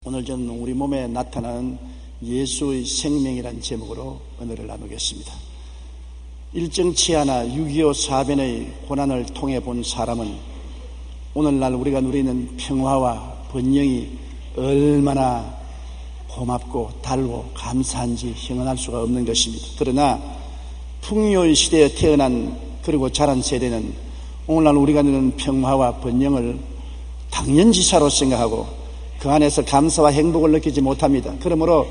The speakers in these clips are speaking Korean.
오늘 저는 우리 몸에 나타나는 예수의 생명이라는 제목으로 은혜를 나누겠습니다. 일정 치하나 6.25 사변의 고난을 통해 본 사람은 오늘날 우리가 누리는 평화와 번영이 얼마나 고맙고 달고 감사한지 형언할 수가 없는 것입니다. 그러나 풍요의 시대에 태어난 그리고 자란 세대는 오늘날 우리가 누리는 평화와 번영을 당연지사로 생각하고 그 안에서 감사와 행복을 느끼지 못합니다. 그러므로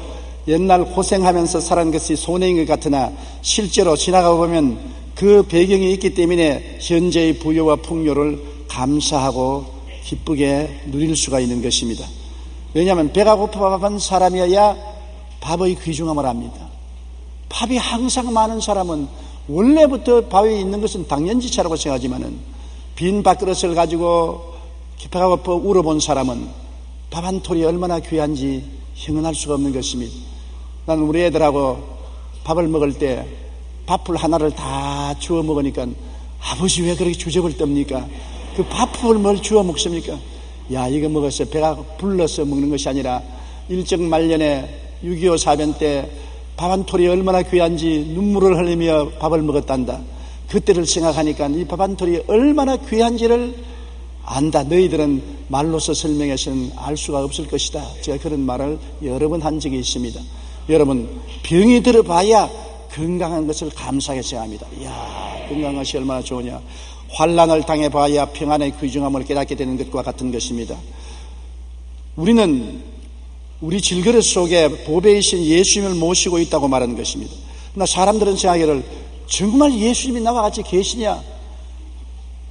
옛날 고생하면서 살은 것이 손해인 것 같으나 실제로 지나가 보면 그 배경이 있기 때문에 현재의 부요와 풍요를 감사하고 기쁘게 누릴 수가 있는 것입니다. 왜냐하면 배가 고파간 사람이어야 밥의 귀중함을 압니다. 밥이 항상 많은 사람은 원래부터 밥이 있는 것은 당연지차라고 생각하지만은 빈 밥그릇을 가지고 배가 고파 울어본 사람은 밥 한 톨이 얼마나 귀한지 형언할 수가 없는 것입니다. 나는 우리 애들하고 밥을 먹을 때 밥풀 하나를 다 주워 먹으니까 아버지 왜 그렇게 주접을 떱니까? 그 밥풀 뭘 주워 먹습니까? 야, 이거 먹어서 배가 불러서 먹는 것이 아니라 일정 말년에 6.25 사변 때 밥 한 톨이 얼마나 귀한지 눈물을 흘리며 밥을 먹었단다. 그때를 생각하니까 이 밥 한 톨이 얼마나 귀한지를 안다. 너희들은 말로서 설명해서는 알 수가 없을 것이다. 제가 그런 말을 여러 번 한 적이 있습니다. 여러분, 병이 들어봐야 건강한 것을 감사하게 생각합니다. 이야, 건강한 것이 얼마나 좋으냐. 환난을 당해봐야 평안의 귀중함을 깨닫게 되는 것과 같은 것입니다. 우리는 우리 질그릇 속에 보배이신 예수님을 모시고 있다고 말하는 것입니다. 그러나 사람들은 생각하기를 정말 예수님이 나와 같이 계시냐?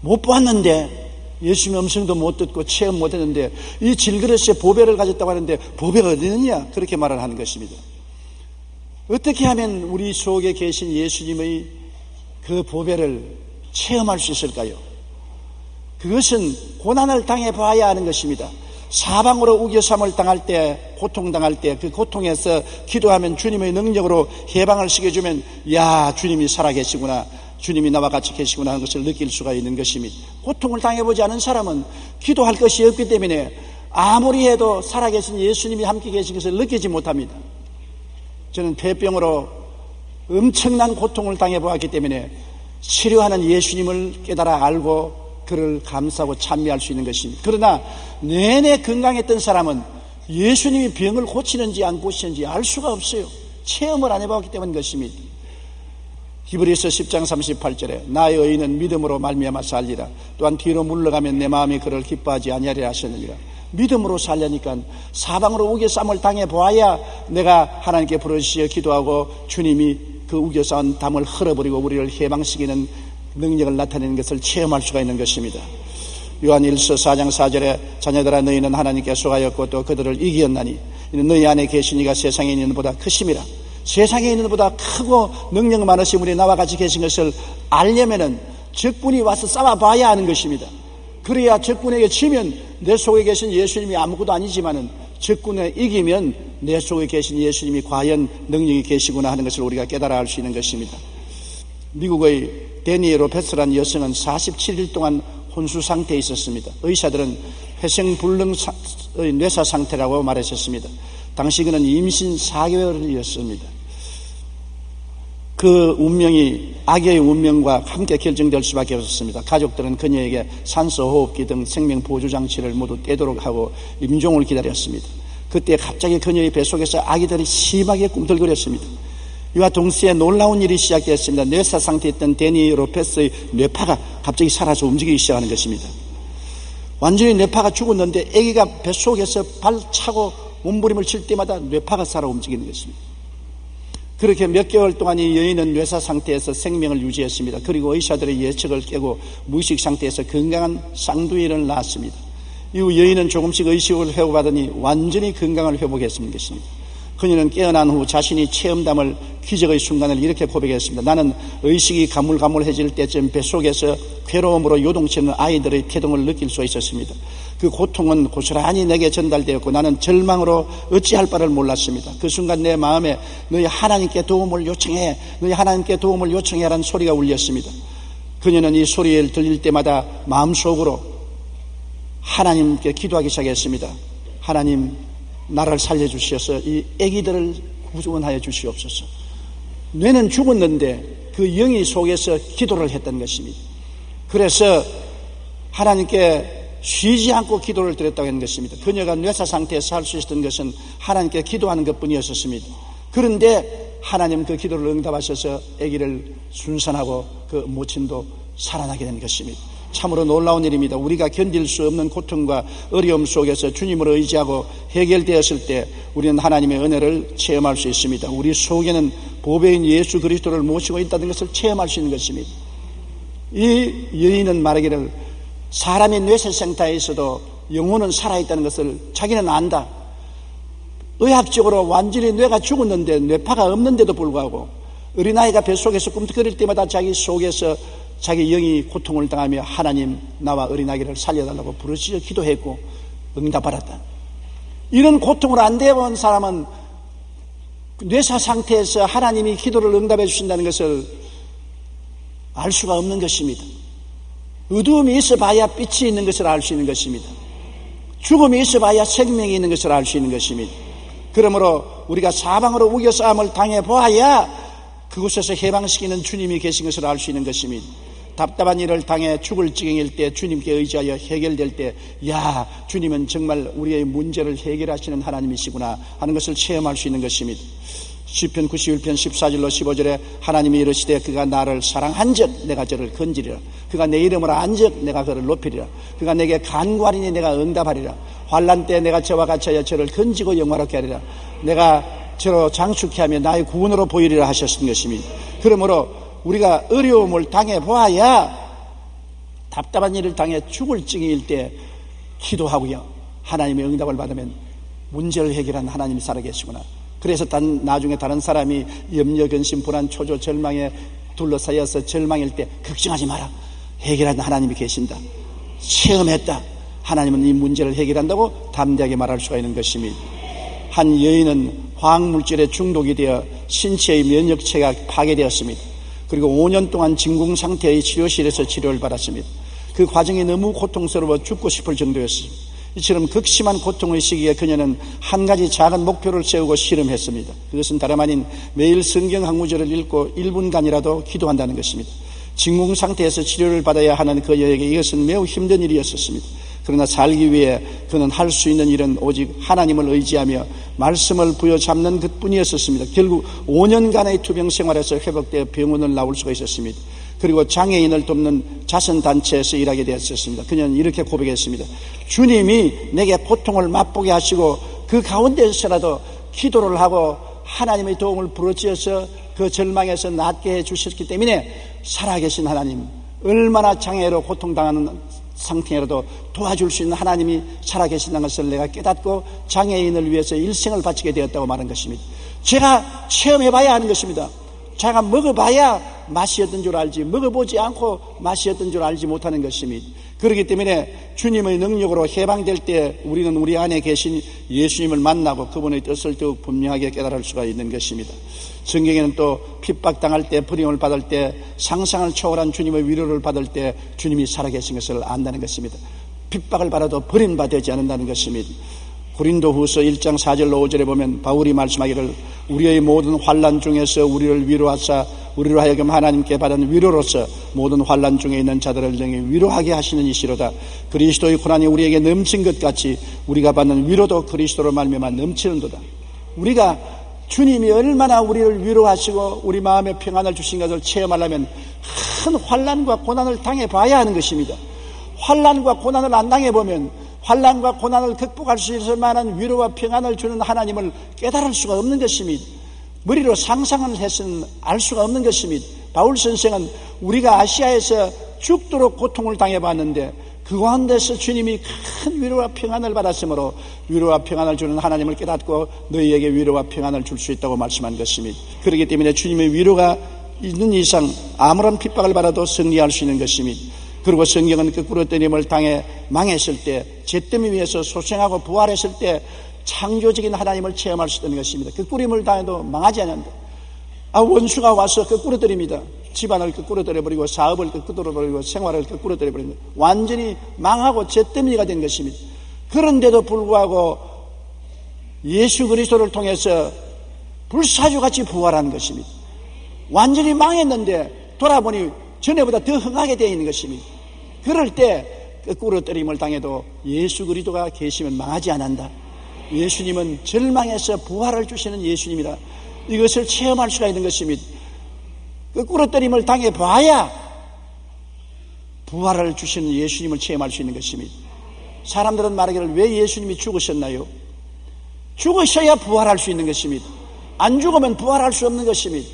못 보았는데, 예수님의 음성도 못 듣고 체험 못 했는데 이 질그릇에 보배를 가졌다고 하는데 보배가 어디 있느냐? 그렇게 말을 하는 것입니다. 어떻게 하면 우리 속에 계신 예수님의 그 보배를 체험할 수 있을까요? 그것은 고난을 당해봐야 하는 것입니다. 사방으로 우겨쌈을 당할 때, 고통당할 때 그 고통에서 기도하면 주님의 능력으로 해방을 시켜주면 야, 주님이 살아계시구나, 주님이 나와 같이 계시구나 하는 것을 느낄 수가 있는 것입니다. 고통을 당해보지 않은 사람은 기도할 것이 없기 때문에 아무리 해도 살아계신 예수님이 함께 계신 것을 느끼지 못합니다. 저는 폐병으로 엄청난 고통을 당해보았기 때문에 치료하는 예수님을 깨달아 알고 그를 감사하고 찬미할 수 있는 것입니다. 그러나 내내 건강했던 사람은 예수님이 병을 고치는지 안 고치는지 알 수가 없어요. 체험을 안 해봤기 때문인 것입니다. 히브리서 10장 38절에 나의 의인은 믿음으로 말미암아 살리라. 또한 뒤로 물러가면 내 마음이 그를 기뻐하지 아니하리라 하셨느니라. 믿음으로 살려니까 사방으로 우겨쌈을 당해보아야 내가 하나님께 부르시어 기도하고 주님이 그 우겨싸은 담을 흘러버리고 우리를 해방시키는 능력을 나타내는 것을 체험할 수가 있는 것입니다. 요한일서 4장 4절에 자녀들아 너희는 하나님께 속하였고 또 그들을 이기었나니 이는 너희 안에 계신 이가 세상에 있는 것보다 크심이라. 세상에 있는 것보다 크고 능력 많으신 분이 나와 같이 계신 것을 알려면은 적군이 와서 싸워봐야 하는 것입니다. 그래야 적군에게 지면 내 속에 계신 예수님이 아무것도 아니지만은 적군에 이기면 내 속에 계신 예수님이 과연 능력이 계시구나 하는 것을 우리가 깨달아 알 수 있는 것입니다. 미국의 데니 로페스라는 여성은 47일 동안 혼수 상태에 있었습니다. 의사들은 회생불능의 뇌사 상태라고 말했었습니다. 당시 그는 임신 4개월이었습니다. 그 운명이 아기의 운명과 함께 결정될 수밖에 없었습니다. 가족들은 그녀에게 산소호흡기 등 생명보조장치를 모두 떼도록 하고 임종을 기다렸습니다. 그때 갑자기 그녀의 뱃속에서 아기들이 심하게 꿈틀거렸습니다. 이와 동시에 놀라운 일이 시작되었습니다. 뇌사 상태에 있던 데니 로페스의 뇌파가 갑자기 사라져 움직이기 시작하는 것입니다. 완전히 뇌파가 죽었는데 아기가 뱃속에서 발차고 몸부림을 칠 때마다 뇌파가 살아 움직이는 것입니다. 그렇게 몇 개월 동안 이 여인은 뇌사 상태에서 생명을 유지했습니다. 그리고 의사들의 예측을 깨고 무의식 상태에서 건강한 쌍둥이를 낳았습니다. 이후 여인은 조금씩 의식을 회복하더니 완전히 건강을 회복했습니다. 그녀는 깨어난 후 자신이 체험담을 기적의 순간을 이렇게 고백했습니다. 나는 의식이 가물가물해질 때쯤 뱃속에서 괴로움으로 요동치는 아이들의 태동을 느낄 수 있었습니다. 그 고통은 고스란히 내게 전달되었고 나는 절망으로 어찌할 바를 몰랐습니다. 그 순간 내 마음에 너희 하나님께 도움을 요청해, 너희 하나님께 도움을 요청해라는 소리가 울렸습니다. 그녀는 이 소리를 들릴 때마다 마음속으로 하나님께 기도하기 시작했습니다. 하나님, 나를 살려주셔서 이 아기들을 구원하여 주시옵소서. 뇌는 죽었는데 그 영이 속에서 기도를 했던 것입니다. 그래서 하나님께 쉬지 않고 기도를 드렸다고 하는 것입니다. 그녀가 뇌사 상태에서 할 수 있었던 것은 하나님께 기도하는 것뿐이었습니다. 그런데 하나님 그 기도를 응답하셔서 아기를 순산하고 그 모친도 살아나게 된 것입니다. 참으로 놀라운 일입니다. 우리가 견딜 수 없는 고통과 어려움 속에서 주님을 의지하고 해결되었을 때 우리는 하나님의 은혜를 체험할 수 있습니다. 우리 속에는 보배인 예수 그리스도를 모시고 있다는 것을 체험할 수 있는 것입니다. 이 여인은 말하기를 사람의 뇌세상태에 있어도 영혼은 살아있다는 것을 자기는 안다. 의학적으로 완전히 뇌가 죽었는데 뇌파가 없는데도 불구하고 어린아이가 뱃속에서 꿈틀거릴 때마다 자기 속에서 자기 영이 고통을 당하며 하나님 나와 어린아이를 살려달라고 부르짖어 기도했고 응답받았다. 이런 고통을 안 대본 사람은 뇌사 상태에서 하나님이 기도를 응답해 주신다는 것을 알 수가 없는 것입니다. 어두움이 있어 봐야 빛이 있는 것을 알 수 있는 것입니다. 죽음이 있어 봐야 생명이 있는 것을 알 수 있는 것입니다. 그러므로 우리가 사방으로 우겨싸움을 당해 보아야 그곳에서 해방시키는 주님이 계신 것을 알 수 있는 것입니다. 답답한 일을 당해 죽을 지경일 때 주님께 의지하여 해결될 때 야, 주님은 정말 우리의 문제를 해결하시는 하나님이시구나 하는 것을 체험할 수 있는 것입니다. 시편 91편 14절로 15절에 하나님이 이르시되 그가 나를 사랑한즉 내가 저를 건지리라. 그가 내 이름을 안즉 내가 그를 높이리라. 그가 내게 간구하리니 내가 응답하리라. 환난 때 내가 저와 같이 하여 저를 건지고 영화롭게 하리라. 내가 저로 장축케 하며 나의 구원으로 보이리라 하셨던 것입니다. 그러므로 우리가 어려움을 당해 보아야 답답한 일을 당해 죽을 징일 때 기도하고요 하나님의 응답을 받으면 문제를 해결한 하나님이 살아계시구나. 그래서 나중에 다른 사람이 염려, 근심, 불안, 초조, 절망에 둘러싸여서 절망일 때 걱정하지 마라. 해결한 하나님이 계신다. 체험했다. 하나님은 이 문제를 해결한다고 담대하게 말할 수가 있는 것입니다. 한 여인은 화학물질에 중독이 되어 신체의 면역체가 파괴되었습니다. 그리고 5년 동안 진공 상태의 치료실에서 치료를 받았습니다. 그 과정이 너무 고통스러워 죽고 싶을 정도였습니다. 이처럼 극심한 고통의 시기에 그녀는 한 가지 작은 목표를 세우고 실험했습니다. 그것은 다름 아닌 매일 성경 한 구절을 읽고 1분간이라도 기도한다는 것입니다. 진공 상태에서 치료를 받아야 하는 그녀에게 이것은 매우 힘든 일이었습니다. 그러나 살기 위해 그는 할 수 있는 일은 오직 하나님을 의지하며 말씀을 부여잡는 것뿐이었습니다. 결국 5년간의 투병 생활에서 회복되어 병원을 나올 수가 있었습니다. 그리고 장애인을 돕는 자선단체에서 일하게 되었습니다. 그녀는 이렇게 고백했습니다. 주님이 내게 고통을 맛보게 하시고 그 가운데서라도 기도를 하고 하나님의 도움을 부르짖어서 그 절망에서 낫게 해주셨기 때문에 살아계신 하나님, 얼마나 장애로 고통당하는 상태라도 도와줄 수 있는 하나님이 살아계신다는 것을 내가 깨닫고 장애인을 위해서 일생을 바치게 되었다고 말한 것입니다. 제가 체험해봐야 하는 것입니다. 제가 먹어봐야 맛이었던 줄 알지 먹어보지 않고 맛이었던 줄 알지 못하는 것입니다. 그렇기 때문에 주님의 능력으로 해방될 때 우리는 우리 안에 계신 예수님을 만나고 그분의 뜻을 더욱 분명하게 깨달을 수가 있는 것입니다. 성경에는 또 핍박당할 때, 버림을 받을 때, 상상을 초월한 주님의 위로를 받을 때 주님이 살아계신 것을 안다는 것입니다. 핍박을 받아도 버림받지 않는다는 것입니다. 고린도후서 1장 4절로 5절에 보면 바울이 말씀하기를 우리의 모든 환난 중에서 우리를 위로하사 우리로 하여금 하나님께 받은 위로로서 모든 환난 중에 있는 자들을 능히 위로하게 하시는 이시로다. 그리스도의 고난이 우리에게 넘친 것 같이 우리가 받는 위로도 그리스도로 말미암아 넘치는도다. 우리가 주님이 얼마나 우리를 위로하시고 우리 마음에 평안을 주신 것을 체험하려면 큰 환난과 고난을 당해봐야 하는 것입니다. 환난과 고난을 안 당해보면 환난과 고난을 극복할 수 있을 만한 위로와 평안을 주는 하나님을 깨달을 수가 없는 것입니다. 머리로 상상을 해서는 알 수가 없는 것입니다. 바울 선생은 우리가 아시아에서 죽도록 고통을 당해봤는데 그 가운데서 주님이 큰 위로와 평안을 받았으므로 위로와 평안을 주는 하나님을 깨닫고 너희에게 위로와 평안을 줄 수 있다고 말씀한 것입니다. 그렇기 때문에 주님의 위로가 있는 이상 아무런 핍박을 받아도 승리할 수 있는 것입니다. 그리고 성경은 거꾸로 때림을 당해 망했을 때, 죄됨에 위해서 소생하고 부활했을 때 창조적인 하나님을 체험할 수 있는 것입니다. 거꾸림을 당해도 망하지 않는다. 원수가 와서 거꾸로 때립니다. 집안을 거꾸로 때려버리고 사업을 거꾸로 때려버리고 생활을 거꾸로 때려버립니다. 완전히 망하고 죄됨이가 된 것입니다. 그런데도 불구하고 예수 그리스도를 통해서 불사조같이 부활한 것입니다. 완전히 망했는데 돌아보니 전에보다 더 흥하게 되어 있는 것입니다. 그럴 때 거꾸로 떨림을 당해도 예수 그리스도가 계시면 망하지 않는다. 예수님은 절망에서 부활을 주시는 예수님이라 이것을 체험할 수가 있는 것입니다. 거꾸로 떨림을 당해봐야 부활을 주시는 예수님을 체험할 수 있는 것입니다. 사람들은 말하기를 왜 예수님이 죽으셨나요? 죽으셔야 부활할 수 있는 것입니다. 안 죽으면 부활할 수 없는 것입니다.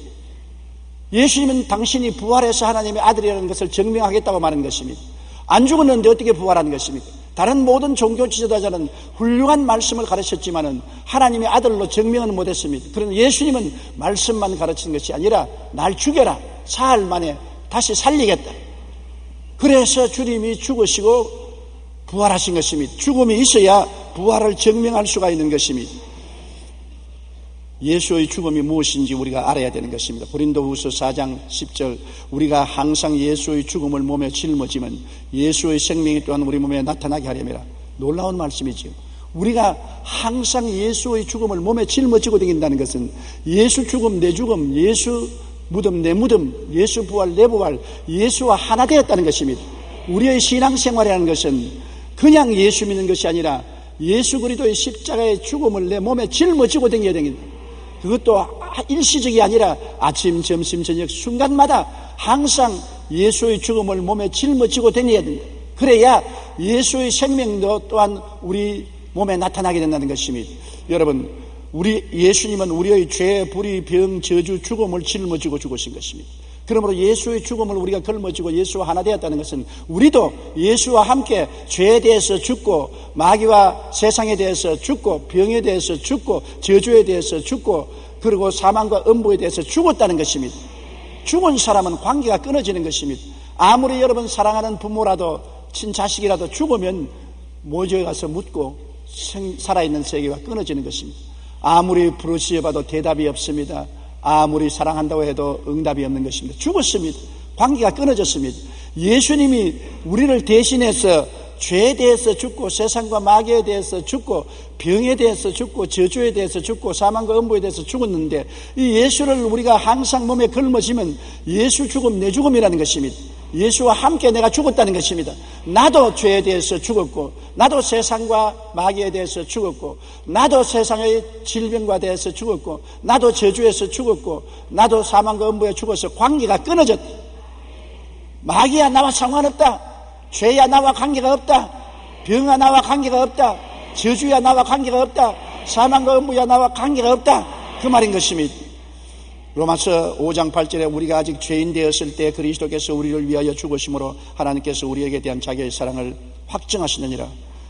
예수님은 당신이 부활해서 하나님의 아들이라는 것을 증명하겠다고 말하는 것입니다. 안 죽었는데 어떻게 부활하는 것입니까? 다른 모든 종교 지도자는 훌륭한 말씀을 가르쳤지만은 하나님의 아들로 증명은 못했습니다. 그러나 예수님은 말씀만 가르치는 것이 아니라 날 죽여라, 사흘 만에 다시 살리겠다. 그래서 주님이 죽으시고 부활하신 것입니다. 죽음이 있어야 부활을 증명할 수가 있는 것입니다. 예수의 죽음이 무엇인지 우리가 알아야 되는 것입니다. 고린도후서 4장 10절 우리가 항상 예수의 죽음을 몸에 짊어지면 예수의 생명이 또한 우리 몸에 나타나게 하려니라. 놀라운 말씀이지요. 우리가 항상 예수의 죽음을 몸에 짊어지고 다닌다는 것은 예수 죽음 내 죽음, 예수 무덤 내 무덤, 예수 부활 내 부활, 예수와 하나 되었다는 것입니다. 우리의 신앙생활이라는 것은 그냥 예수 믿는 것이 아니라 예수 그리스도의 십자가의 죽음을 내 몸에 짊어지고 다녀야 됩니다. 그것도 일시적이 아니라 아침, 점심, 저녁 순간마다 항상 예수의 죽음을 몸에 짊어지고 다녀야 됩니다. 그래야 예수의 생명도 또한 우리 몸에 나타나게 된다는 것입니다. 여러분, 우리 예수님은 우리의 죄, 불의, 병, 저주, 죽음을 짊어지고 죽으신 것입니다. 그러므로 예수의 죽음을 우리가 걸머지고 예수와 하나 되었다는 것은 우리도 예수와 함께 죄에 대해서 죽고 마귀와 세상에 대해서 죽고 병에 대해서 죽고 저주에 대해서 죽고 그리고 사망과 음부에 대해서 죽었다는 것입니다. 죽은 사람은 관계가 끊어지는 것입니다. 아무리 여러분 사랑하는 부모라도 친자식이라도 죽으면 모조에 가서 묻고 살아있는 세계가 끊어지는 것입니다. 아무리 부르짖어봐도 대답이 없습니다. 아무리 사랑한다고 해도 응답이 없는 것입니다. 죽었습니다. 관계가 끊어졌습니다. 예수님이 우리를 대신해서 죄에 대해서 죽고 세상과 마귀에 대해서 죽고 병에 대해서 죽고 저주에 대해서 죽고 사망과 음부에 대해서 죽었는데 이 예수를 우리가 항상 몸에 걸머지면 예수 죽음 내 죽음이라는 것입니다. 예수와 함께 내가 죽었다는 것입니다. 나도 죄에 대해서 죽었고 나도 세상과 마귀에 대해서 죽었고 나도 세상의 질병과 대해서 죽었고 나도 저주에서 죽었고 나도 사망과 음부에 죽어서 관계가 끊어졌다. 마귀야 나와 상관없다. 죄야 나와 관계가 없다. 병아 나와 관계가 없다. 저주야 나와 관계가 없다. 사망과 음부야 나와 관계가 없다. 그 말인 것입니다. 로마서 5장 8절에 우리가 아직 죄인 되었을 때 그리스도께서 우리를 위하여 죽으심으로 하나님께서 우리에게 대한 자기의 사랑을 확증하시느니라.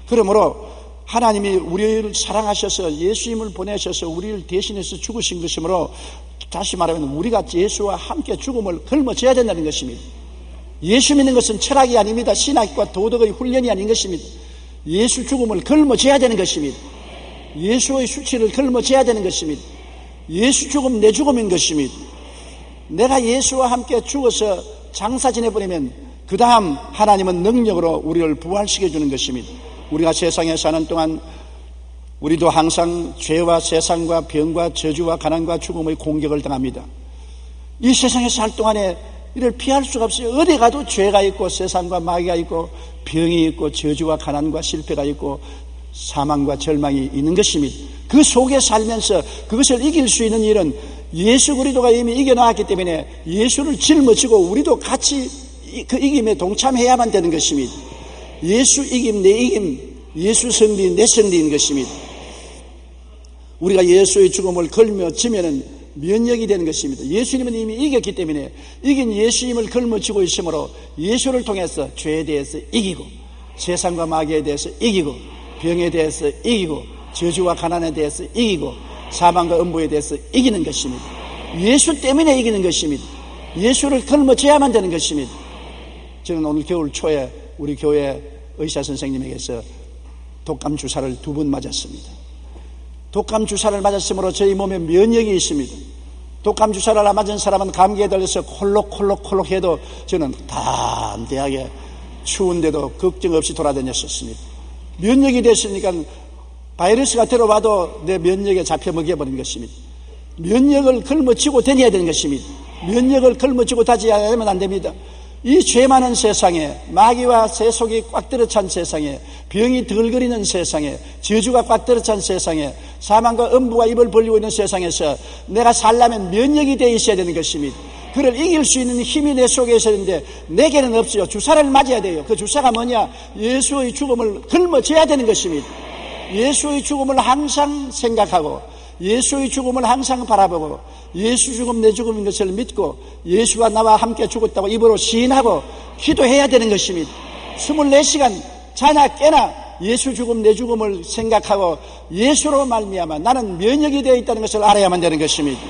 그러므로 하나님이 우리를 사랑하셔서 예수님을 보내셔서 우리를 대신해서 죽으신 것이므로 다시 말하면 우리가 예수와 함께 죽음을 걸머져야 된다는 것입니다. 예수 믿는 것은 철학이 아닙니다. 신학과 도덕의 훈련이 아닌 것입니다. 예수 죽음을 걸머져야 되는 것입니다. 예수의 수치를 걸머져야 되는 것입니다. 예수 죽음 내 죽음인 것입니다. 내가 예수와 함께 죽어서 장사 지내버리면 그 다음 하나님은 능력으로 우리를 부활시켜주는 것입니다. 우리가 세상에 사는 동안 우리도 항상 죄와 세상과 병과 저주와 가난과 죽음의 공격을 당합니다. 이 세상에 살 동안에 이를 피할 수가 없어요. 어디 가도 죄가 있고 세상과 마귀가 있고 병이 있고 저주와 가난과 실패가 있고 사망과 절망이 있는 것입니다. 그 속에 살면서 그것을 이길 수 있는 일은 예수 그리스도가 이미 이겨나왔기 때문에 예수를 짊어지고 우리도 같이 그 이김에 동참해야만 되는 것입니다. 예수 이김 내 이김, 예수 승리 내 승리인 것입니다. 우리가 예수의 죽음을 걸머지면은 면역이 되는 것입니다. 예수님은 이미 이겼기 때문에 이긴 예수님을 걸머쥐고 있으므로 예수를 통해서 죄에 대해서 이기고 세상과 마귀에 대해서 이기고 병에 대해서 이기고 저주와 가난에 대해서 이기고 사망과 음부에 대해서 이기는 것입니다. 예수 때문에 이기는 것입니다. 예수를 걸머져야만 되는 것입니다. 저는 오늘 겨울 초에 우리 교회 의사 선생님에게서 독감 주사를 2번 맞았습니다. 독감 주사를 맞았으므로 저희 몸에 면역이 있습니다. 독감 주사를 맞은 사람은 감기에 걸려서 콜록콜록 해도 저는 담대하게 추운데도 걱정 없이 돌아다녔었습니다. 면역이 됐으니까 바이러스가 들어와도 내 면역에 잡혀 먹여버린 것입니다. 면역을 걸머쥐고 다녀야 되는 것입니다. 면역을 걸머쥐고 다니면 안 됩니다. 이 죄 많은 세상에, 마귀와 세속이 꽉 들어찬 세상에, 병이 덜거리는 세상에, 저주가 꽉 들어찬 세상에, 사망과 음부가 입을 벌리고 있는 세상에서 내가 살려면 면역이 되어 있어야 되는 것입니다. 그를 이길 수 있는 힘이 내 속에 있어야 되는데 내게는 없어요. 주사를 맞아야 돼요. 그 주사가 뭐냐? 예수의 죽음을 걸머져야 되는 것입니다. 예수의 죽음을 항상 생각하고 예수의 죽음을 항상 바라보고 예수 죽음 내 죽음인 것을 믿고 예수가 나와 함께 죽었다고 입으로 시인하고 기도해야 되는 것입니다. 24시간 자나 깨나 예수 죽음 내 죽음을 생각하고 예수로 말미암아 나는 면역이 되어 있다는 것을 알아야만 되는 것입니다.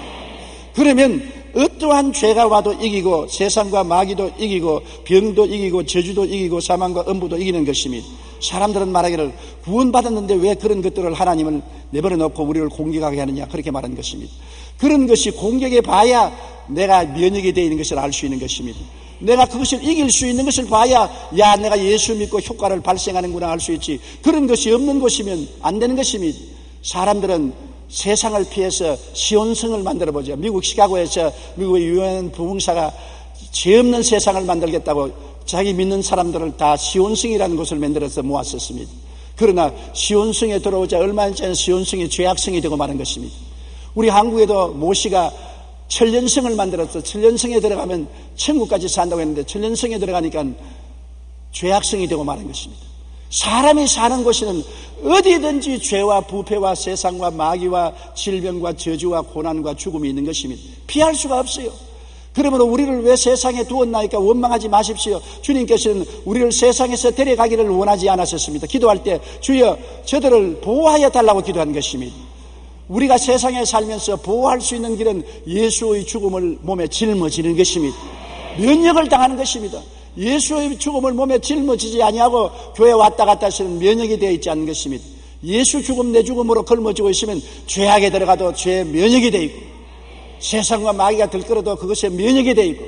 그러면 어떠한 죄가 와도 이기고 세상과 마귀도 이기고 병도 이기고 저주도 이기고 사망과 음부도 이기는 것입니다. 사람들은 말하기를 구원받았는데 왜 그런 것들을 하나님을 내버려 놓고 우리를 공격하게 하느냐 그렇게 말하는 것입니다. 그런 것이 공격해 봐야 내가 면역이 되어 있는 것을 알 수 있는 것입니다. 내가 그것을 이길 수 있는 것을 봐야 야 내가 예수 믿고 효과를 발생하는구나 알 수 있지. 그런 것이 없는 것이면 안 되는 것입니다. 사람들은 세상을 피해서 시온성을 만들어보죠. 미국 시카고에서 미국의 유명한 부흥사가 죄 없는 세상을 만들겠다고 자기 믿는 사람들을 다 시온성이라는 곳을 만들어서 모았었습니다. 그러나 시온성에 들어오자 얼마 안 지난 시온성이 죄악성이 되고 마는 것입니다. 우리 한국에도 모시가 천년성을 만들어서 천년성에 들어가면 천국까지 산다고 했는데 천년성에 들어가니까 죄악성이 되고 마는 것입니다. 사람이 사는 곳에는 어디든지 죄와 부패와 세상과 마귀와 질병과 저주와 고난과 죽음이 있는 것입니다. 피할 수가 없어요. 그러므로 우리를 왜 세상에 두었나이까 원망하지 마십시오. 주님께서는 우리를 세상에서 데려가기를 원하지 않았었습니다. 기도할 때 주여 저들을 보호하여 달라고 기도한 것입니다. 우리가 세상에 살면서 보호할 수 있는 길은 예수의 죽음을 몸에 짊어지는 것입니다. 면역을 당하는 것입니다. 예수의 죽음을 몸에 짊어지지 아니하고 교회 왔다 갔다 하시는 면역이 되어 있지 않는 것입니다. 예수 죽음 내 죽음으로 걸머지고 있으면 죄악에 들어가도 죄의 면역이 되어 있고 세상과 마귀가 들끓어도 그것에 면역이 되어 있고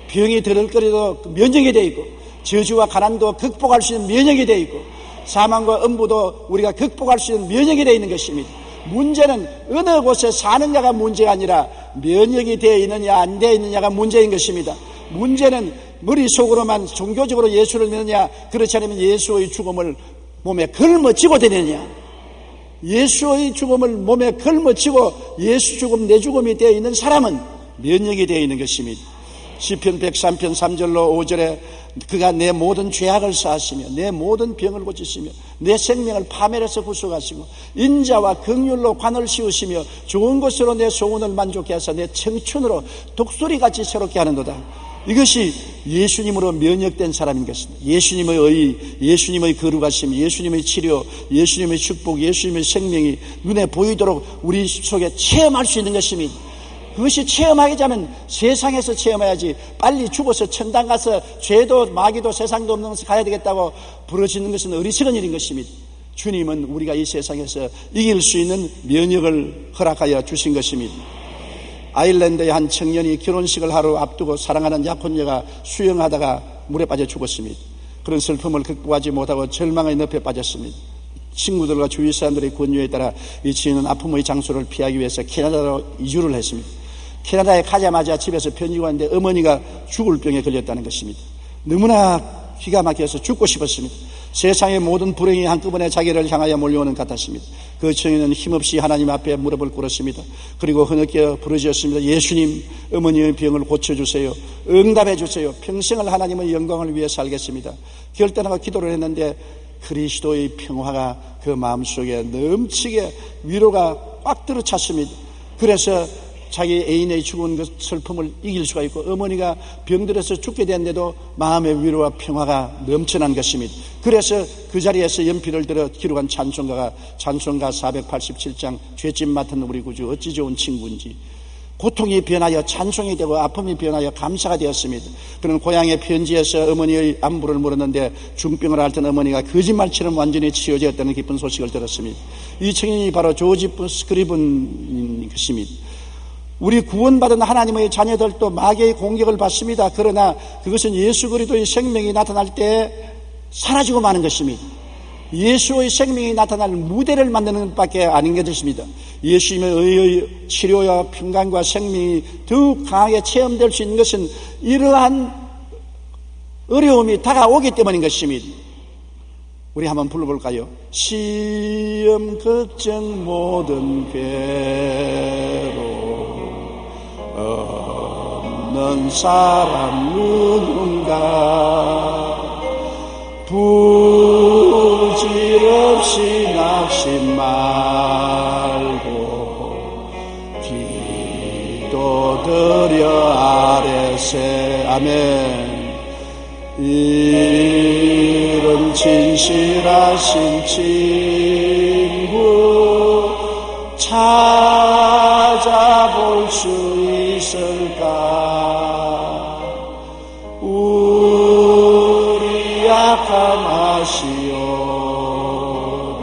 병이 들끓어도 면역이 되어 있고 저주와 가난도 극복할 수 있는 면역이 되어 있고 사망과 음부도 우리가 극복할 수 있는 면역이 되어 있는 것입니다. 문제는 어느 곳에 사느냐가 문제가 아니라 면역이 되어 있느냐 안 되어 있느냐가 문제인 것입니다. 문제는 머릿속으로만 종교적으로 예수를 믿느냐 그렇지 않으면 예수의 죽음을 몸에 걸머쥐고 다니느냐 예수의 죽음을 몸에 걸머쥐고 예수 죽음 내 죽음이 되어 있는 사람은 면역이 되어 있는 것입니다. 시편 103편 3절로 5절에 그가 내 모든 죄악을 사하시며 내 모든 병을 고치시며 내 생명을 파멸해서 구속하시고 인자와 긍휼로 관을 씌우시며 좋은 것으로 내 소원을 만족해 하사 내 청춘으로 독수리같이 새롭게 하는도다. 이것이 예수님으로 면역된 사람인 것입니다. 예수님의 의, 예수님의 거룩하심, 예수님의 치료, 예수님의 축복, 예수님의 생명이 눈에 보이도록 우리 속에 체험할 수 있는 것입니다. 그것이 체험하기 하면 세상에서 체험해야지 빨리 죽어서 천당 가서 죄도 마귀도 세상도 없는 곳에 가야 되겠다고 부러지는 것은 어리석은 일인 것입니다. 주님은 우리가 이 세상에서 이길 수 있는 면역을 허락하여 주신 것입니다. 아일랜드의 한 청년이 결혼식을 하루 앞두고 사랑하는 약혼녀가 수영하다가 물에 빠져 죽었습니다. 그런 슬픔을 극복하지 못하고 절망의 늪에 빠졌습니다. 친구들과 주위 사람들의 권유에 따라 이 지인은 아픔의 장소를 피하기 위해서 캐나다로 이주를 했습니다. 캐나다에 가자마자 집에서 편지가 왔는데 어머니가 죽을 병에 걸렸다는 것입니다. 너무나 기가 막혀서 죽고 싶었습니다. 세상의 모든 불행이 한꺼번에 자기를 향하여 몰려오는 것 같았습니다. 그 청년은 힘없이 하나님 앞에 무릎을 꿇었습니다. 그리고 흐느껴 부르짖었습니다. 예수님, 어머니의 병을 고쳐주세요. 응답해 주세요. 평생을 하나님의 영광을 위해 살겠습니다. 결단하고 기도를 했는데 그리스도의 평화가 그 마음속에 넘치게 위로가 꽉 들어찼습니다. 그래서 자기 애인의 죽은 그 슬픔을 이길 수가 있고 어머니가 병들어서 죽게 됐는데도 마음의 위로와 평화가 넘쳐난 것입니다. 그래서 그 자리에서 연필을 들어 기록한 찬송가 487장 죄짐 맡은 우리 구주 어찌 좋은 친구인지 고통이 변하여 찬송이 되고 아픔이 변하여 감사가 되었습니다. 그는 고향의 편지에서 어머니의 안부를 물었는데 중병을 앓던 어머니가 거짓말처럼 완전히 치유되었다는 기쁜 소식을 들었습니다. 이 청년이 바로 조지 스크리븐인 것입니다. 우리 구원받은 하나님의 자녀들도 마귀의 공격을 받습니다. 그러나 그것은 예수 그리스도의 생명이 나타날 때 사라지고 마는 것입니다. 예수의 생명이 나타날 무대를 만드는 것밖에 아닌 것입니다. 예수님의 의의 치료와 평강과 생명이 더욱 강하게 체험될 수 있는 것은 이러한 어려움이 다가오기 때문인 것입니다. 우리 한번 불러볼까요? 시험, 걱정, 모든 괴로움 없는 사람 누군가 부질없이 낙심 말고 기도드려 아래세. 아멘. 이런 진실하신 친구 찾아볼 수 있을까? 우리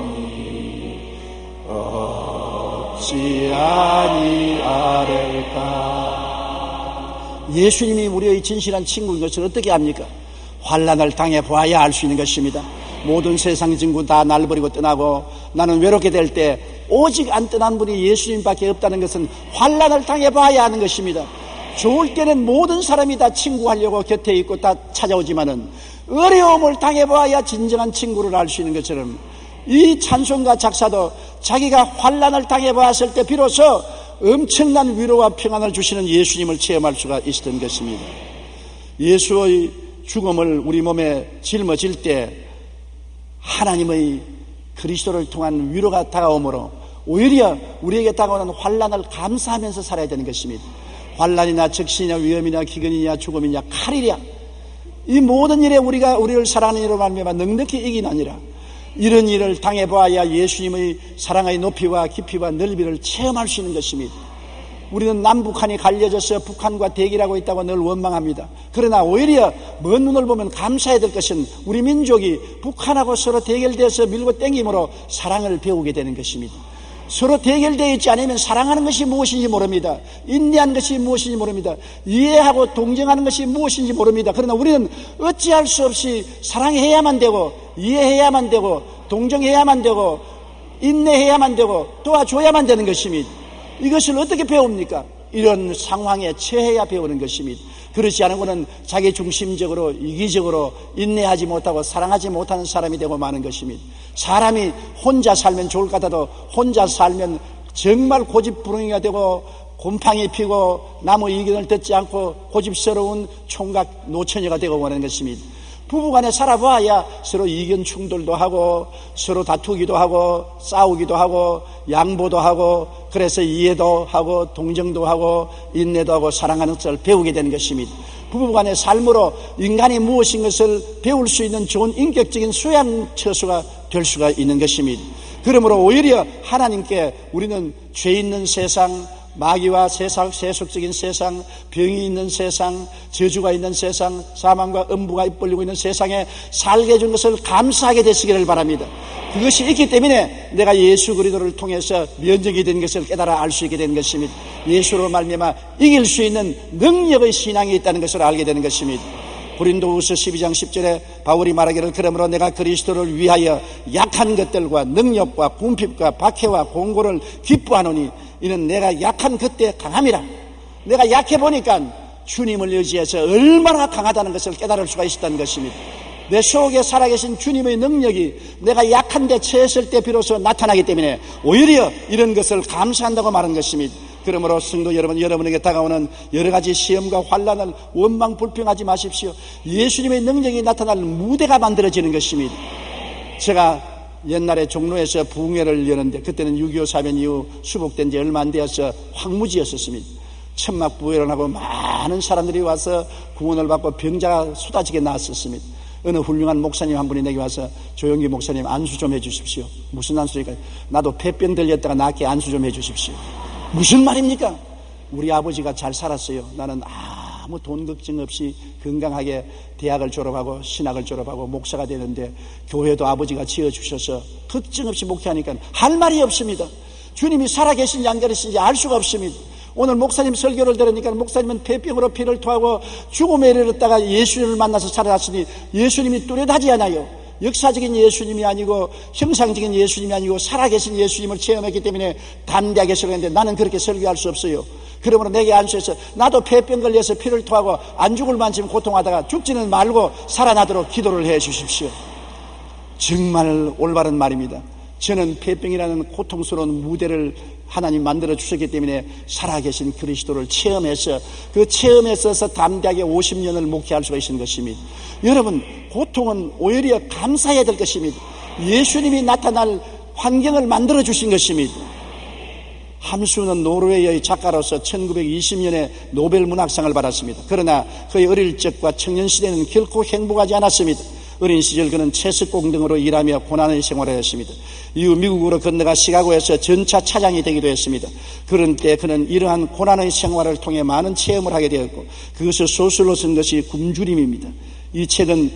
약함하시오니 없지 아니하릴까? 예수님이 우리의 진실한 친구인 것을 어떻게 압니까? 환난을 당해 보아야 알 수 있는 것입니다. 모든 세상 친구 다 날 버리고 떠나고 나는 외롭게 될 때 오직 안 떠난 분이 예수님밖에 없다는 것은 환난을 당해 봐야 하는 것입니다. 좋을 때는 모든 사람이 다 친구하려고 곁에 있고 다 찾아오지만은 어려움을 당해 봐야 진정한 친구를 알 수 있는 것처럼 이 찬송가 작사도 자기가 환난을 당해 봤을 때 비로소 엄청난 위로와 평안을 주시는 예수님을 체험할 수가 있었던 것입니다. 예수의 죽음을 우리 몸에 짊어질 때 하나님의 그리스도를 통한 위로가 다가오므로 오히려 우리에게 다가오는 환난을 감사하면서 살아야 되는 것입니다. 환난이나 적신이나 위험이나 기근이냐 죽음이냐 칼이랴 이 모든 일에 우리를 사랑하는 이로 말미암아 넉넉히 이기나니라. 이런 일을 당해봐야 예수님의 사랑의 높이와 깊이와 넓이를 체험할 수 있는 것입니다. 우리는 남북한이 갈려져서 북한과 대결하고 있다고 늘 원망합니다. 그러나 오히려 먼 눈을 보면 감사해야 될 것은 우리 민족이 북한하고 서로 대결되어서 밀고 땡김으로 사랑을 배우게 되는 것입니다. 서로 대결되어 있지 않으면 사랑하는 것이 무엇인지 모릅니다. 인내하는 것이 무엇인지 모릅니다. 이해하고 동정하는 것이 무엇인지 모릅니다. 그러나 우리는 어찌할 수 없이 사랑해야만 되고 이해해야만 되고 동정해야만 되고 인내해야만 되고 도와줘야만 되는 것입니다. 이것을 어떻게 배웁니까? 이런 상황에 처해야 배우는 것입니다. 그렇지 않으고는 자기 중심적으로 이기적으로 인내하지 못하고 사랑하지 못하는 사람이 되고 마는 것입니다. 사람이 혼자 살면 좋을 것 같아도 혼자 살면 정말 고집부렁이가 되고 곰팡이 피고 남의 의견을 듣지 않고 고집스러운 총각 노처녀가 되고 마는 것입니다. 부부간에 살아봐야 서로 의견 충돌도 하고 서로 다투기도 하고 싸우기도 하고 양보도 하고 그래서 이해도 하고 동정도 하고 인내도 하고 사랑하는 것을 배우게 되는 것입니다. 부부간의 삶으로 인간이 무엇인 것을 배울 수 있는 좋은 인격적인 수양 처수가 될 수가 있는 것입니다. 그러므로 오히려 하나님께 우리는 죄 있는 세상, 마귀와 세속적인 세상, 병이 있는 세상, 저주가 있는 세상, 사망과 음부가 입벌리고 있는 세상에 살게 해준 것을 감사하게 되시기를 바랍니다. 그것이 있기 때문에 내가 예수 그리스도를 통해서 면역이 된 것을 깨달아 알 수 있게 되는 것입니다. 예수로 말미암아 이길 수 있는 능력의 신앙이 있다는 것을 알게 되는 것입니다. 고린도후서 12장 10절에 바울이 말하기를 그러므로 내가 그리스도를 위하여 약한 것들과 능력과 궁핍과 박해와 공고를 기뻐하노니 이는 내가 약한 그때 강함이라. 내가 약해 보니까 주님을 의지해서 얼마나 강하다는 것을 깨달을 수가 있었다는 것입니다. 내 속에 살아계신 주님의 능력이 내가 약한데 처했을 때 비로소 나타나기 때문에 오히려 이런 것을 감사한다고 말하는 것입니다. 그러므로 성도 여러분, 여러분에게 다가오는 여러 가지 시험과 환난을 원망 불평하지 마십시오. 예수님의 능력이 나타나는 무대가 만들어지는 것입니다. 제가 옛날에 종로에서 부흥회를 여는데 그때는 6.25 사변 이후 수복된 지 얼마 안 되어서 황무지였었습니다. 천막 부회를 하고 많은 사람들이 와서 구원을 받고 병자가 쏟아지게 나왔었습니다. 어느 훌륭한 목사님 한 분이 내게 와서 조영기 목사님 안수 좀 해주십시오. 무슨 안수니까? 나도 폐병 들렸다가 낫게 안수 좀 해주십시오. 무슨 말입니까? 우리 아버지가 잘 살았어요. 나는 아무 돈 걱정 없이 건강하게 대학을 졸업하고 신학을 졸업하고 목사가 되는데 교회도 아버지가 지어주셔서 걱정 없이 목회하니까 할 말이 없습니다. 주님이 살아계신지 안 계신지 알 수가 없습니다. 오늘 목사님 설교를 들으니까 목사님은 폐병으로 피를 토하고 죽음에 이르렀다가 예수님을 만나서 살아났으니 예수님이 뚜렷하지 않아요. 역사적인 예수님이 아니고 형상적인 예수님이 아니고 살아계신 예수님을 체험했기 때문에 담대하게 설교했는데 나는 그렇게 설교할 수 없어요. 그러므로 내게 안수해서 나도 폐병 걸려서 피를 토하고 안 죽을 만큼 고통하다가 죽지는 말고 살아나도록 기도를 해 주십시오. 정말 올바른 말입니다. 저는 폐병이라는 고통스러운 무대를 하나님 만들어 주셨기 때문에 살아계신 그리스도를 체험해서 그 체험에 있어서 담대하게 50년을 목회할 수가 있는 것입니다. 여러분, 고통은 오히려 감사해야 될 것입니다. 예수님이 나타날 환경을 만들어 주신 것입니다. 함수는 노르웨이의 작가로서 1920년에 노벨 문학상을 받았습니다. 그러나 그의 어릴 적과 청년 시대는 결코 행복하지 않았습니다. 어린 시절 그는 채석공 등으로 일하며 고난의 생활을 했습니다. 이후 미국으로 건너가 시카고에서 전차 차장이 되기도 했습니다. 그런 때 그는 이러한 고난의 생활을 통해 많은 체험을 하게 되었고 그것을 소설로 쓴 것이 굶주림입니다. 이 책은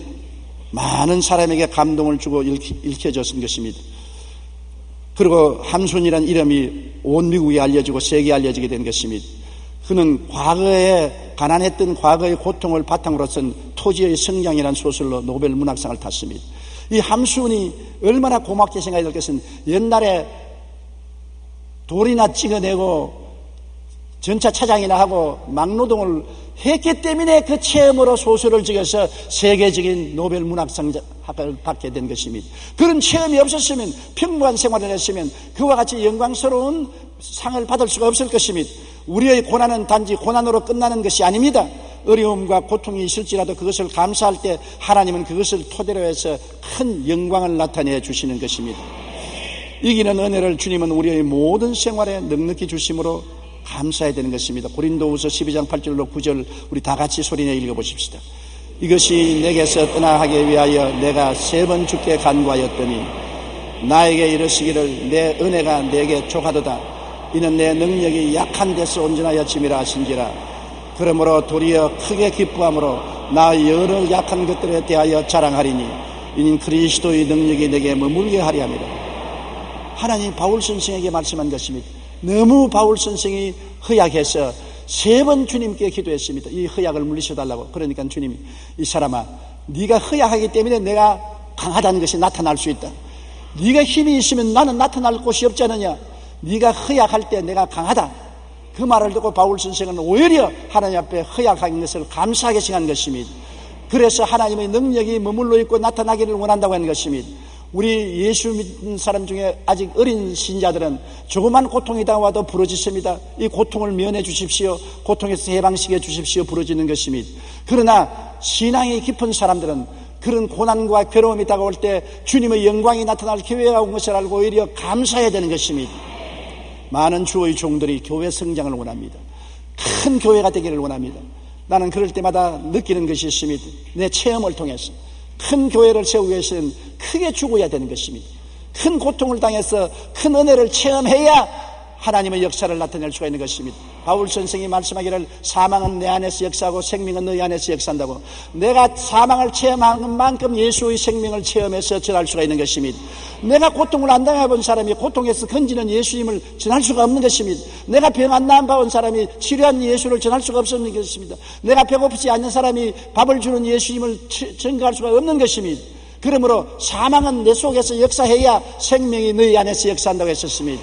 많은 사람에게 감동을 주고 읽혀졌은 것입니다. 그리고 함순이라는 이름이 온 미국에 알려지고 세계에 알려지게 된 것입니다. 그는 과거에 가난했던 과거의 고통을 바탕으로 쓴 토지의 성장이라는 소설로 노벨 문학상을 탔습니다. 이 함순이 얼마나 고맙게 생각이 될 것은 옛날에 돌이나 찍어내고 전차 차장이나 하고 막노동을 했기 때문에 그 체험으로 소설을 적어서 세계적인 노벨 문학상을 받게 된 것입니다. 그런 체험이 없었으면 평범한 생활을 했으면 그와 같이 영광스러운 상을 받을 수가 없을 것입니다. 우리의 고난은 단지 고난으로 끝나는 것이 아닙니다. 어려움과 고통이 있을지라도 그것을 감사할 때 하나님은 그것을 토대로 해서 큰 영광을 나타내 주시는 것입니다. 이기는 은혜를 주님은 우리의 모든 생활에 넉넉히 주심으로 감사해야 되는 것입니다. 고린도후서 12장 8절로 9절 우리 다 같이 소리내 읽어보십시다. 이것이 내게서 떠나가기 위하여 내가 3번 주께 간구하였더니 나에게 이르시기를 내 은혜가 내게 족하도다. 이는 내 능력이 약한 데서 온전하여 짐이라 하신지라. 그러므로 도리어 크게 기뻐함으로 나 여러 약한 것들에 대하여 자랑하리니 이는 그리스도의 능력이 내게 머물게 하리 함이라. 하나님 바울 선생에게 말씀한 것입니다. 너무 바울 선생이 허약해서 3번 주님께 기도했습니다. 이 허약을 물리쳐달라고. 그러니까 주님이 이 사람아 네가 허약하기 때문에 내가 강하다는 것이 나타날 수 있다. 네가 힘이 있으면 나는 나타날 곳이 없지 않느냐. 네가 허약할 때 내가 강하다. 그 말을 듣고 바울 선생은 오히려 하나님 앞에 허약한 것을 감사하게 생각한 것입니다. 그래서 하나님의 능력이 머물러 있고 나타나기를 원한다고 하는 것입니다. 우리 예수 믿는 사람 중에 아직 어린 신자들은 조그만 고통이 다가와도 부러지십니다. 이 고통을 면해 주십시오. 고통에서 해방시켜 주십시오. 부러지는 것입니다. 그러나 신앙이 깊은 사람들은 그런 고난과 괴로움이 다가올 때 주님의 영광이 나타날 기회가 온 것을 알고 오히려 감사해야 되는 것입니다. 많은 주의 종들이 교회 성장을 원합니다. 큰 교회가 되기를 원합니다. 나는 그럴 때마다 느끼는 것이 있습니다. 내 체험을 통해서 큰 교회를 세우기 위해서는 크게 죽어야 되는 것입니다. 큰 고통을 당해서 큰 은혜를 체험해야 하나님의 역사를 나타낼 수가 있는 것입니다. 바울 선생이 말씀하기를 사망은 내 안에서 역사하고 생명은 너희 안에서 역사한다고. 내가 사망을 체험한 만큼 예수의 생명을 체험해서 전할 수가 있는 것입니다. 내가 고통을 안 당해본 사람이 고통에서 건지는 예수님을 전할 수가 없는 것입니다. 내가 병 안 나은 사람이 치료한 예수를 전할 수가 없는 것입니다. 내가 배고프지 않는 사람이 밥을 주는 예수님을 전가할 수가 없는 것입니다. 그러므로 사망은 내 속에서 역사해야 생명이 너희 안에서 역사한다고 했었습니다.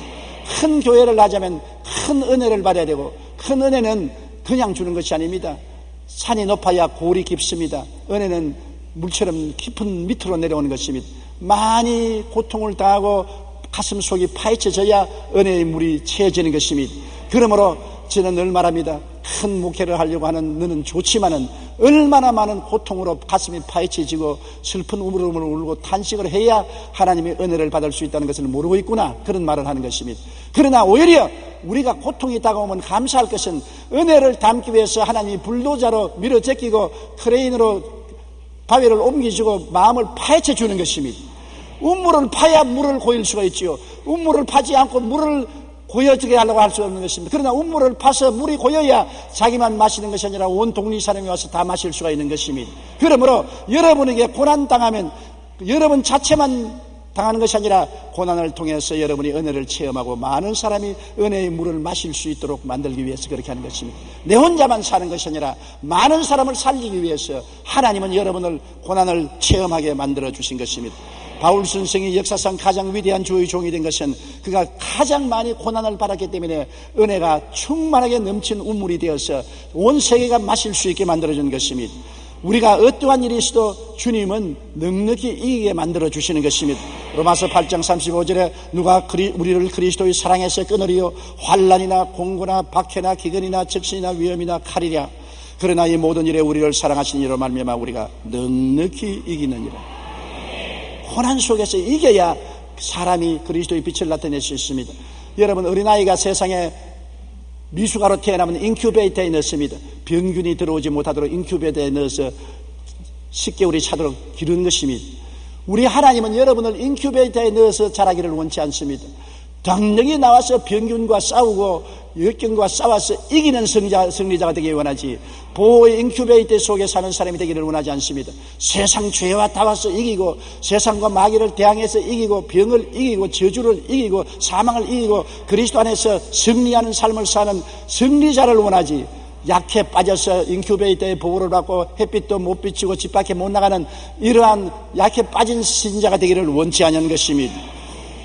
큰 교회를 하자면 큰 은혜를 받아야 되고, 큰 은혜는 그냥 주는 것이 아닙니다. 산이 높아야 골이 깊습니다. 은혜는 물처럼 깊은 밑으로 내려오는 것입니다. 많이 고통을 당하고 가슴 속이 파헤쳐져야 은혜의 물이 채워지는 것입니다. 그러므로 저는 늘 말합니다. 큰 목회를 하려고 하는 너는 좋지만은 얼마나 많은 고통으로 가슴이 파헤쳐지고 슬픈 울음을 울고 탄식을 해야 하나님의 은혜를 받을 수 있다는 것을 모르고 있구나, 그런 말을 하는 것입니다. 그러나 오히려 우리가 고통이 다가오면 감사할 것은 은혜를 담기 위해서 하나님이 불도저로 밀어 제끼고 크레인으로 바위를 옮기시고 마음을 파헤쳐 주는 것입니다. 우물을 파야 물을 고일 수가 있지요. 우물을 파지 않고 물을 고여지게 하려고 할 수 없는 것입니다. 그러나 우물을 파서 물이 고여야 자기만 마시는 것이 아니라 온 동리 사람이 와서 다 마실 수가 있는 것입니다. 그러므로 여러분에게 고난당하면 여러분 자체만 당하는 것이 아니라 고난을 통해서 여러분이 은혜를 체험하고 많은 사람이 은혜의 물을 마실 수 있도록 만들기 위해서 그렇게 하는 것입니다. 내 혼자만 사는 것이 아니라 많은 사람을 살리기 위해서 하나님은 여러분을 고난을 체험하게 만들어 주신 것입니다. 바울 선생이 역사상 가장 위대한 주의 종이 된 것은 그가 가장 많이 고난을 받았기 때문에 은혜가 충만하게 넘친 우물이 되어서 온 세계가 마실 수 있게 만들어준 것입니다. 우리가 어떠한 일이 있어도 주님은 넉넉히 이기게 만들어 주시는 것입니다. 로마서 8장 35절에 누가 우리를 그리스도의 사랑에서 끊으리요 환난이나 공고나 박해나 기근이나 적신이나 위험이나 칼이랴. 그러나 이 모든 일에 우리를 사랑하신 이로 말미암아 우리가 넉넉히 이기느니라. 고난 속에서 이겨야 사람이 그리스도의 빛을 나타낼 수 있습니다. 여러분, 어린아이가 세상에 미숙아로 태어나면 인큐베이터에 넣습니다. 병균이 들어오지 못하도록 인큐베이터에 넣어서 10개월이 차도록 기르는 것입니다. 우리 하나님은 여러분을 인큐베이터에 넣어서 자라기를 원치 않습니다. 당력이 나와서 병균과 싸우고 역경과 싸워서 이기는 승리자가 되길 원하지, 보호의 인큐베이터 속에 사는 사람이 되기를 원하지 않습니다. 세상 죄와 싸워서 이기고 세상과 마귀를 대항해서 이기고 병을 이기고 저주를 이기고 사망을 이기고 그리스도 안에서 승리하는 삶을 사는 승리자를 원하지, 약해 빠져서 인큐베이터의 보호를 받고 햇빛도 못 비치고 집 밖에 못 나가는 이러한 약해 빠진 신자가 되기를 원치 않는 것입니다.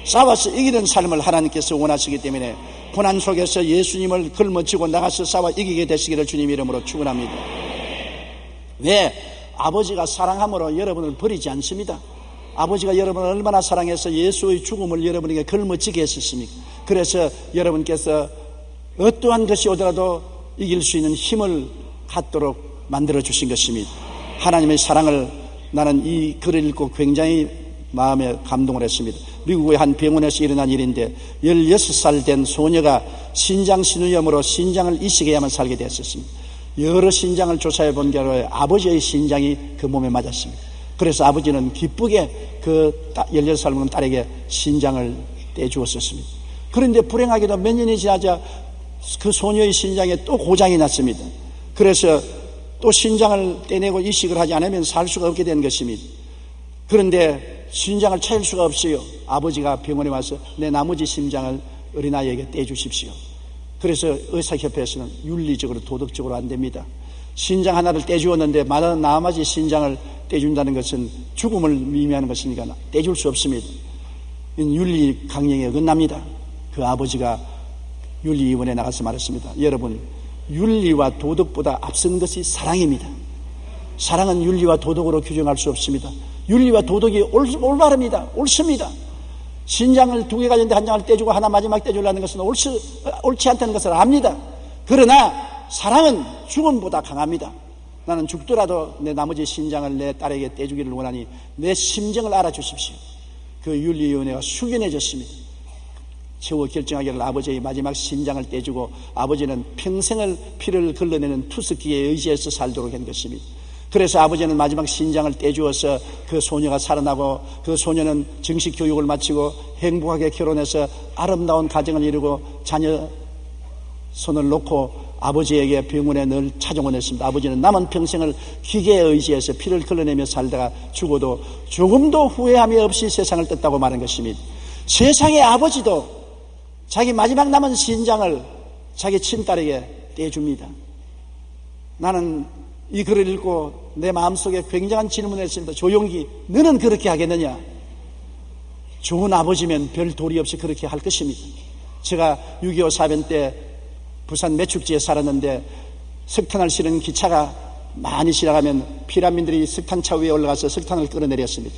싸워서 이기는 삶을 하나님께서 원하시기 때문에 고난 속에서 예수님을 걸머쥐고 나가서 싸워 이기게 되시기를 주님 이름으로 축원합니다. 왜? 아버지가 사랑함으로 여러분을 버리지 않습니다. 아버지가 여러분을 얼마나 사랑해서 예수의 죽음을 여러분에게 걸머쥐게 했었습니까? 그래서 여러분께서 어떠한 것이 오더라도 이길 수 있는 힘을 갖도록 만들어 주신 것입니다. 하나님의 사랑을 나는 이 글을 읽고 굉장히 마음에 감동을 했습니다. 미국의 한 병원에서 일어난 일인데 16살 된 소녀가 신장신우염으로 신장을 이식해야만 살게 되었습니다. 여러 신장을 조사해 본 결과 아버지의 신장이 그 몸에 맞았습니다. 그래서 아버지는 기쁘게 그 16살 먹은 딸에게 신장을 떼주었었습니다. 그런데 불행하게도 몇 년이 지나자 그 소녀의 신장에 또 고장이 났습니다. 그래서 또 신장을 떼내고 이식을 하지 않으면 살 수가 없게 된 것입니다. 그런데 신장을 찾을 수가 없어요. 아버지가 병원에 와서 내 나머지 심장을 어린아이에게 떼주십시오. 그래서 의사협회에서는 윤리적으로 도덕적으로 안 됩니다. 신장 하나를 떼주었는데 나머지 신장을 떼준다는 것은 죽음을 의미하는 것이니까 떼줄 수 없습니다. 윤리 강령에 어긋납니다. 그 아버지가 윤리위원회에 나가서 말했습니다. 여러분, 윤리와 도덕보다 앞선 것이 사랑입니다. 사랑은 윤리와 도덕으로 규정할 수 없습니다. 윤리와 도덕이 올바릅니다. 옳습니다. 신장을 2개 가졌는데 한 장을 떼주고 하나 마지막 떼주려는 것은 옳지 않다는 것을 압니다. 그러나 사랑은 죽음보다 강합니다. 나는 죽더라도 내 나머지 신장을 내 딸에게 떼주기를 원하니 내 심정을 알아주십시오. 그 윤리위원회가 숙연해졌습니다. 최후 결정하기를 아버지의 마지막 신장을 떼주고 아버지는 평생을 피를 걸러내는 투스키에 의지해서 살도록 한 것입니다. 그래서 아버지는 마지막 신장을 떼주어서 그 소녀가 살아나고 그 소녀는 정식 교육을 마치고 행복하게 결혼해서 아름다운 가정을 이루고 자녀 손을 놓고 아버지에게 병원에 늘 찾아오곤 했습니다. 아버지는 남은 평생을 기계에 의지해서 피를 걸러내며 살다가 죽어도 조금도 후회함이 없이 세상을 떴다고 말한 것입니다. 세상의 아버지도 자기 마지막 남은 신장을 자기 친딸에게 떼줍니다. 나는 이 글을 읽고 내 마음속에 굉장한 질문을 했습니다. 조용기, 너는 그렇게 하겠느냐? 좋은 아버지면 별 도리 없이 그렇게 할 것입니다. 제가 6.25 사변 때 부산 매축지에 살았는데 석탄을 실은 기차가 많이 지나가면 피난민들이 석탄차 위에 올라가서 석탄을 끌어내렸습니다.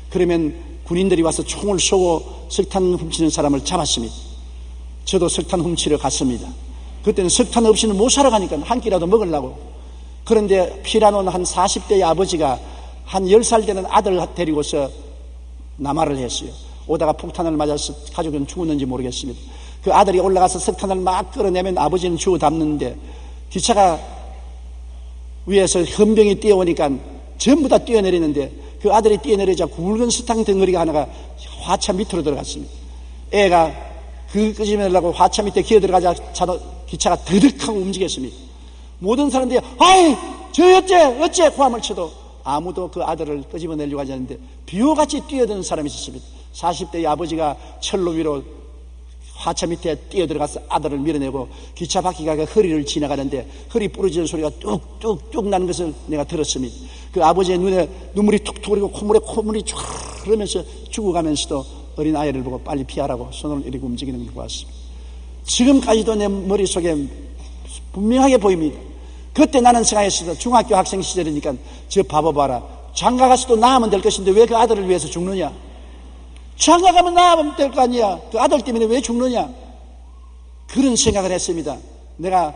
그러면 군인들이 와서 총을 쏘고 석탄 훔치는 사람을 잡았습니다. 저도 석탄 훔치러 갔습니다. 그때는 석탄 없이는 못 살아가니까 한 끼라도 먹으려고. 그런데 피라노는 한 40대의 아버지가 한 10살 되는 아들 데리고서 남하를 했어요. 오다가 폭탄을 맞아서 가족은 죽었는지 모르겠습니다. 그 아들이 올라가서 석탄을 막 끌어내면 아버지는 주워 담는데 기차가 위에서 헌병이 뛰어오니까 전부 다 뛰어내리는데 그 아들이 뛰어내리자 굵은 석탄 덩어리가 하나가 화차 밑으로 들어갔습니다. 애가 그 끄집어내려고 화차 밑에 기어 들어가자 기차가 드득하고 움직였습니다. 모든 사람들이 아이 저 어째 고함을 쳐도 아무도 그 아들을 끄집어내려고 하지 않는데 비호같이 뛰어드는 사람이 있었습니다. 40대의 아버지가 철로 위로 화차 밑에 뛰어들어가서 아들을 밀어내고 기차 바퀴가 허리를 지나가는데 허리 부러지는 소리가 뚝뚝뚝 나는 것을 내가 들었습니다. 그 아버지의 눈에 눈물이 툭툭 흐르고 콧물이 쫙 흐르면서 죽어가면서도 어린 아이를 보고 빨리 피하라고 손을 이렇게 움직이는 것 같습니다. 지금까지도 내 머릿속에 분명하게 보입니다. 그때 나는 생각했습니다. 중학교 학생 시절이니까 저 바보 봐라. 장가 가서도 낳으면 될 것인데 왜 그 아들을 위해서 죽느냐? 장가 가면 낳으면 될 거 아니야. 그 아들 때문에 왜 죽느냐? 그런 생각을 했습니다. 내가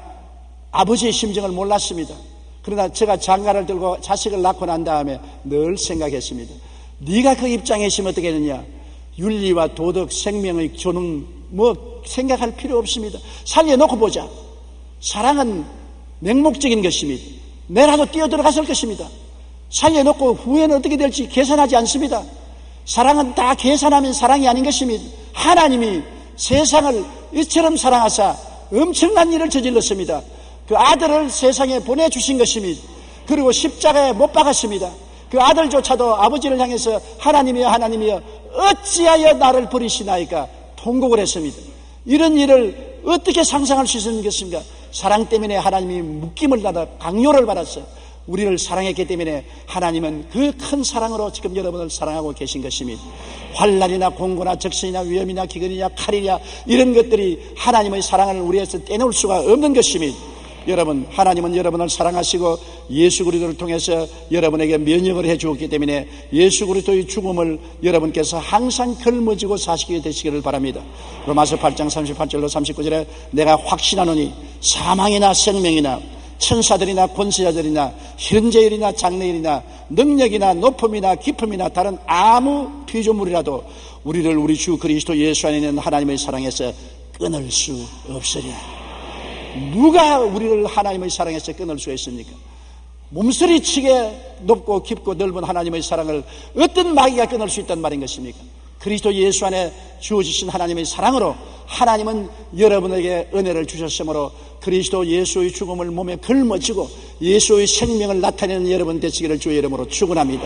아버지의 심정을 몰랐습니다. 그러나 제가 장가를 들고 자식을 낳고 난 다음에 늘 생각했습니다. 네가 그 입장에 있으면 어떻게 되느냐? 윤리와 도덕, 생명의 존엄 뭐 생각할 필요 없습니다. 살려놓고 보자. 사랑은 맹목적인 것입니다. 내라도 뛰어들어갔을 것입니다. 살려놓고 후회는 어떻게 될지 계산하지 않습니다. 사랑은 다 계산하면 사랑이 아닌 것입니다. 하나님이 세상을 이처럼 사랑하사 엄청난 일을 저질렀습니다. 그 아들을 세상에 보내주신 것입니다. 그리고 십자가에 못 박았습니다. 그 아들조차도 아버지를 향해서 하나님이여 하나님이여 어찌하여 나를 버리시나이까 통곡을 했습니다. 이런 일을 어떻게 상상할 수 있는 것입니까? 사랑 때문에 하나님이 묶임을 받아 강요를 받았어요. 우리를 사랑했기 때문에 하나님은 그 큰 사랑으로 지금 여러분을 사랑하고 계신 것입니다. 환난이나 공고나 적신이나 위험이나 기근이나 칼이냐 이런 것들이 하나님의 사랑을 우리에서 떼놓을 수가 없는 것입니다. 여러분, 하나님은 여러분을 사랑하시고 예수 그리스도를 통해서 여러분에게 면역을 해 주었기 때문에 예수 그리스도의 죽음을 여러분께서 항상 걸머지고 사시게 되시기를 바랍니다. 로마서 8장 38절로 39절에 내가 확신하노니 사망이나 생명이나 천사들이나 권세자들이나 현재일이나 장래일이나 능력이나 높음이나 깊음이나 다른 아무 피조물이라도 우리를 우리 주 그리스도 예수 안에 있는 하나님의 사랑에서 끊을 수 없으리라. 누가 우리를 하나님의 사랑에서 끊을 수 있습니까? 몸서리치게 높고 깊고 넓은 하나님의 사랑을 어떤 마귀가 끊을 수 있단 말인 것입니까? 그리스도 예수 안에 주어지신 하나님의 사랑으로 하나님은 여러분에게 은혜를 주셨으므로 그리스도 예수의 죽음을 몸에 걸머쥐고 예수의 생명을 나타내는 여러분 되시기를 주의 이름으로 축원합니다.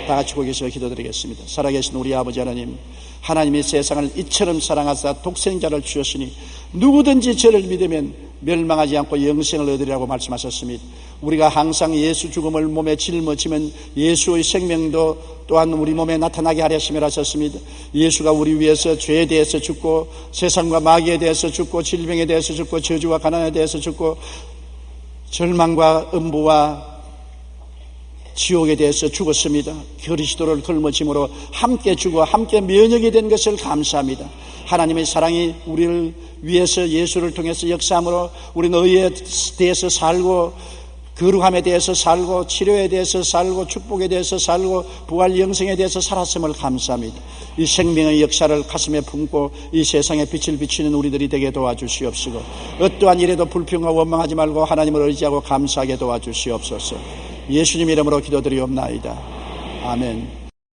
다 같이 거기서 기도드리겠습니다. 살아계신 우리 아버지 하나님, 하나님이 세상을 이처럼 사랑하사 독생자를 주셨으니 누구든지 저를 믿으면 멸망하지 않고 영생을 얻으리라고 말씀하셨습니다. 우리가 항상 예수 죽음을 몸에 짊어지면 예수의 생명도 또한 우리 몸에 나타나게 하셨음을 하셨습니다. 예수가 우리 위해서 죄에 대해서 죽고 세상과 마귀에 대해서 죽고 질병에 대해서 죽고 저주와 가난에 대해서 죽고 절망과 음부와 지옥에 대해서 죽었습니다. 그리스도를 걸머짐으로 함께 죽어 함께 면역이 된 것을 감사합니다. 하나님의 사랑이 우리를 위해서 예수를 통해서 역사함으로 우리는 의에 대해서 살고 거룩함에 대해서 살고 치료에 대해서 살고 축복에 대해서 살고 부활 영생에 대해서 살았음을 감사합니다. 이 생명의 역사를 가슴에 품고 이 세상에 빛을 비추는 우리들이 되게 도와주시옵시고 어떠한 일에도 불평과 원망하지 말고 하나님을 의지하고 감사하게 도와주시옵소서. 예수님 이름으로 기도드리옵나이다. 아멘.